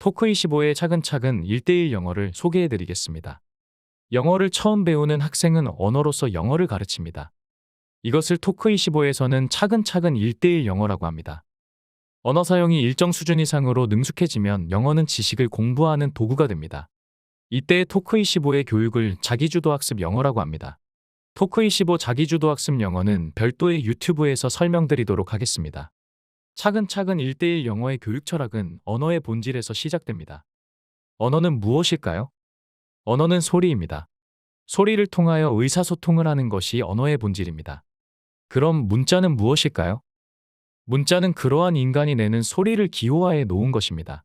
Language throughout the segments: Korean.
토크25의 차근차근 1대1 영어를 소개해드리겠습니다. 영어를 처음 배우는 학생은 언어로서 영어를 가르칩니다. 이것을 토크25에서는 차근차근 1대1 영어라고 합니다. 언어 사용이 일정 수준 이상으로 능숙해지면 영어는 지식을 공부하는 도구가 됩니다. 이때 토크25의 교육을 자기주도 학습 영어라고 합니다. 토크25 자기주도 학습 영어는 별도의 유튜브에서 설명드리도록 하겠습니다. 차근차근 1대1 영어의 교육 철학은 언어의 본질에서 시작됩니다. 언어는 무엇일까요? 언어는 소리입니다. 소리를 통하여 의사소통을 하는 것이 언어의 본질입니다. 그럼 문자는 무엇일까요? 문자는 그러한 인간이 내는 소리를 기호화해 놓은 것입니다.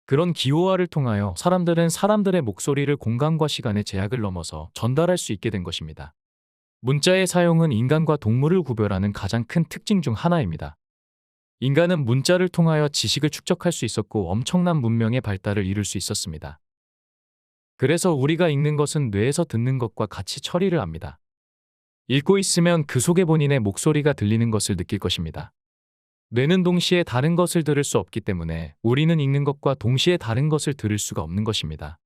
그런 기호화를 통하여 사람들은 사람들의 목소리를 공간과 시간의 제약을 넘어서 전달할 수 있게 된 것입니다. 문자의 사용은 인간과 동물을 구별하는 가장 큰 특징 중 하나입니다. 인간은 문자를 통하여 지식을 축적할 수 있었고 엄청난 문명의 발달을 이룰 수 있었습니다. 그래서 우리가 읽는 것은 뇌에서 듣는 것과 같이 처리를 합니다. 읽고 있으면 그 속에 본인의 목소리가 들리는 것을 느낄 것입니다. 뇌는 동시에 다른 것을 들을 수 없기 때문에 우리는 읽는 것과 동시에 다른 것을 들을 수가 없는 것입니다.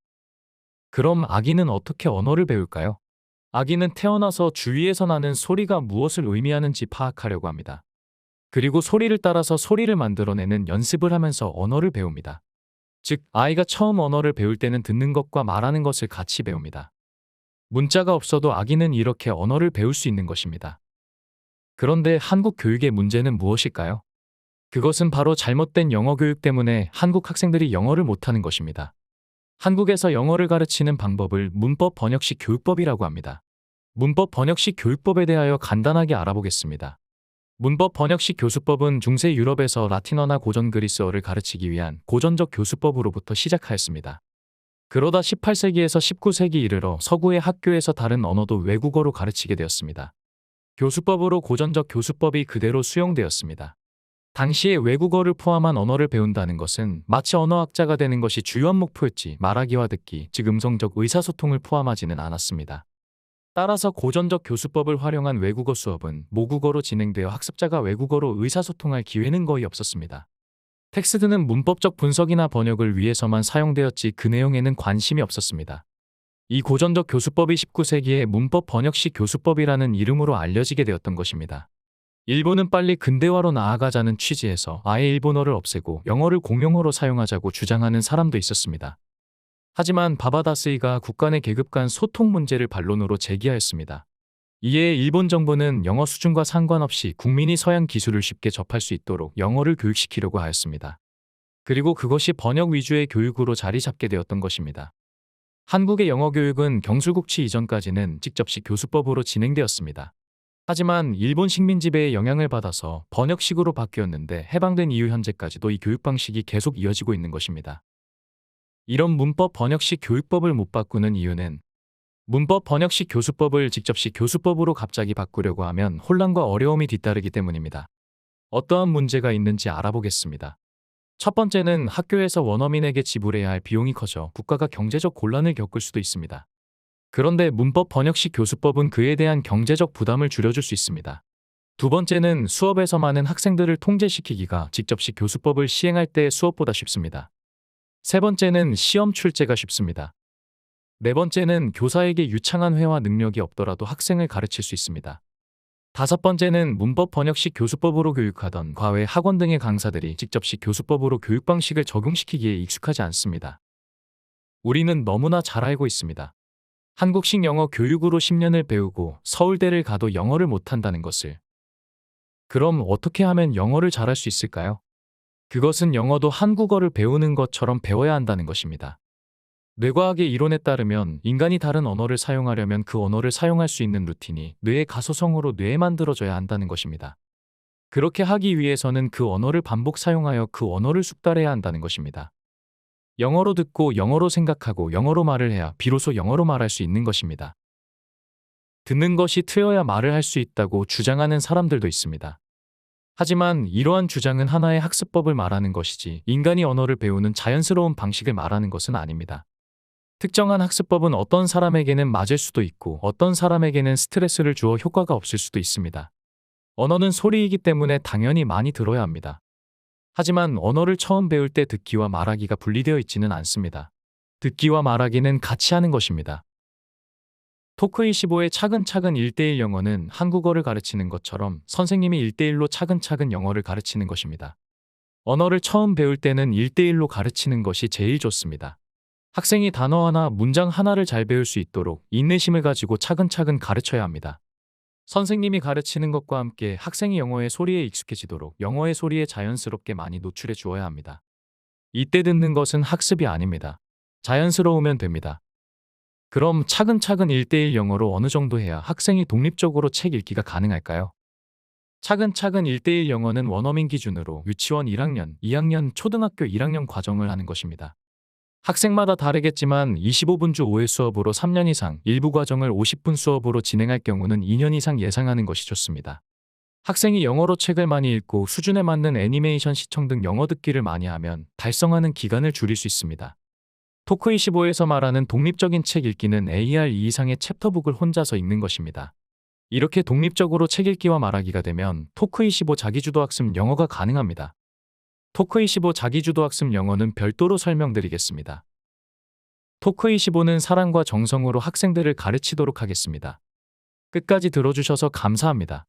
그럼 아기는 어떻게 언어를 배울까요? 아기는 태어나서 주위에서 나는 소리가 무엇을 의미하는지 파악하려고 합니다. 그리고 소리를 따라서 소리를 만들어내는 연습을 하면서 언어를 배웁니다. 즉, 아이가 처음 언어를 배울 때는 듣는 것과 말하는 것을 같이 배웁니다. 문자가 없어도 아기는 이렇게 언어를 배울 수 있는 것입니다. 그런데 한국 교육의 문제는 무엇일까요? 그것은 바로 잘못된 영어 교육 때문에 한국 학생들이 영어를 못하는 것입니다. 한국에서 영어를 가르치는 방법을 문법 번역식 교육법이라고 합니다. 문법 번역식 교육법에 대하여 간단하게 알아보겠습니다. 문법 번역식 교수법은 중세 유럽에서 라틴어나 고전 그리스어를 가르치기 위한 고전적 교수법으로부터 시작하였습니다. 그러다 18세기에서 19세기 이르러 서구의 학교에서 다른 언어도 외국어로 가르치게 되었습니다. 교수법으로 고전적 교수법이 그대로 수용되었습니다. 당시에 외국어를 포함한 언어를 배운다는 것은 마치 언어학자가 되는 것이 주요한 목표였지 말하기와 듣기, 즉 음성적 의사소통을 포함하지는 않았습니다. 따라서 고전적 교수법을 활용한 외국어 수업은 모국어로 진행되어 학습자가 외국어로 의사소통할 기회는 거의 없었습니다. 텍스트는 문법적 분석이나 번역을 위해서만 사용되었지 그 내용에는 관심이 없었습니다. 이 고전적 교수법이 19세기에 문법 번역식 교수법이라는 이름으로 알려지게 되었던 것입니다. 일본은 빨리 근대화로 나아가자는 취지에서 아예 일본어를 없애고 영어를 공용어로 사용하자고 주장하는 사람도 있었습니다. 하지만 바바다스이가 국가 내 계급 간 소통 문제를 반론으로 제기하였습니다. 이에 일본 정부는 영어 수준과 상관없이 국민이 서양 기술을 쉽게 접할 수 있도록 영어를 교육시키려고 하였습니다. 그리고 그것이 번역 위주의 교육으로 자리 잡게 되었던 것입니다. 한국의 영어 교육은 경술국치 이전까지는 직접식 교수법으로 진행되었습니다. 하지만 일본 식민 지배의 영향을 받아서 번역식으로 바뀌었는데 해방된 이후 현재까지도 이 교육 방식이 계속 이어지고 있는 것입니다. 이런 문법 번역식 교육법을 못 바꾸는 이유는 문법 번역식 교수법을 직접식 교수법으로 갑자기 바꾸려고 하면 혼란과 어려움이 뒤따르기 때문입니다. 어떠한 문제가 있는지 알아보겠습니다. 첫 번째는 학교에서 원어민에게 지불해야 할 비용이 커져 국가가 경제적 곤란을 겪을 수도 있습니다. 그런데 문법 번역식 교수법은 그에 대한 경제적 부담을 줄여줄 수 있습니다. 두 번째는 수업에서 많은 학생들을 통제시키기가 직접식 교수법을 시행할 때 수업보다 쉽습니다. 세 번째는 시험 출제가 쉽습니다. 네 번째는 교사에게 유창한 회화 능력이 없더라도 학생을 가르칠 수 있습니다. 다섯 번째는 문법 번역식 교수법으로 교육하던 과외 학원 등의 강사들이 직접식 교수법으로 교육 방식을 적용시키기에 익숙하지 않습니다. 우리는 너무나 잘 알고 있습니다. 한국식 영어 교육으로 10년을 배우고 서울대를 가도 영어를 못한다는 것을. 그럼 어떻게 하면 영어를 잘할 수 있을까요? 그것은 영어도 한국어를 배우는 것처럼 배워야 한다는 것입니다. 뇌과학의 이론에 따르면 인간이 다른 언어를 사용하려면 그 언어를 사용할 수 있는 루틴이 뇌의 가소성으로 뇌에 만들어져야 한다는 것입니다. 그렇게 하기 위해서는 그 언어를 반복 사용하여 그 언어를 숙달해야 한다는 것입니다. 영어로 듣고 영어로 생각하고 영어로 말을 해야 비로소 영어로 말할 수 있는 것입니다. 듣는 것이 트여야 말을 할 수 있다고 주장하는 사람들도 있습니다. 하지만 이러한 주장은 하나의 학습법을 말하는 것이지 인간이 언어를 배우는 자연스러운 방식을 말하는 것은 아닙니다. 특정한 학습법은 어떤 사람에게는 맞을 수도 있고 어떤 사람에게는 스트레스를 주어 효과가 없을 수도 있습니다. 언어는 소리이기 때문에 당연히 많이 들어야 합니다. 하지만 언어를 처음 배울 때 듣기와 말하기가 분리되어 있지는 않습니다. 듣기와 말하기는 같이 하는 것입니다. 토크25의 차근차근 1대1 영어는 한국어를 가르치는 것처럼 선생님이 1대1로 차근차근 영어를 가르치는 것입니다. 언어를 처음 배울 때는 1대1로 가르치는 것이 제일 좋습니다. 학생이 단어 하나, 문장 하나를 잘 배울 수 있도록 인내심을 가지고 차근차근 가르쳐야 합니다. 선생님이 가르치는 것과 함께 학생이 영어의 소리에 익숙해지도록 영어의 소리에 자연스럽게 많이 노출해 주어야 합니다. 이때 듣는 것은 학습이 아닙니다. 자연스러우면 됩니다. 그럼 차근차근 1대1 영어로 어느 정도 해야 학생이 독립적으로 책 읽기가 가능할까요? 차근차근 1대1 영어는 원어민 기준으로 유치원 1학년, 2학년, 초등학교 1학년 과정을 하는 것입니다. 학생마다 다르겠지만 25분 주 5회 수업으로 3년 이상, 일부 과정을 50분 수업으로 진행할 경우는 2년 이상 예상하는 것이 좋습니다. 학생이 영어로 책을 많이 읽고 수준에 맞는 애니메이션 시청 등 영어 듣기를 많이 하면 달성하는 기간을 줄일 수 있습니다. 토크25에서 말하는 독립적인 책 읽기는 AR2 이상의 챕터북을 혼자서 읽는 것입니다. 이렇게 독립적으로 책 읽기와 말하기가 되면 토크25 자기주도 학습 영어가 가능합니다. 토크25 자기주도 학습 영어는 별도로 설명드리겠습니다. 토크25는 사랑과 정성으로 학생들을 가르치도록 하겠습니다. 끝까지 들어주셔서 감사합니다.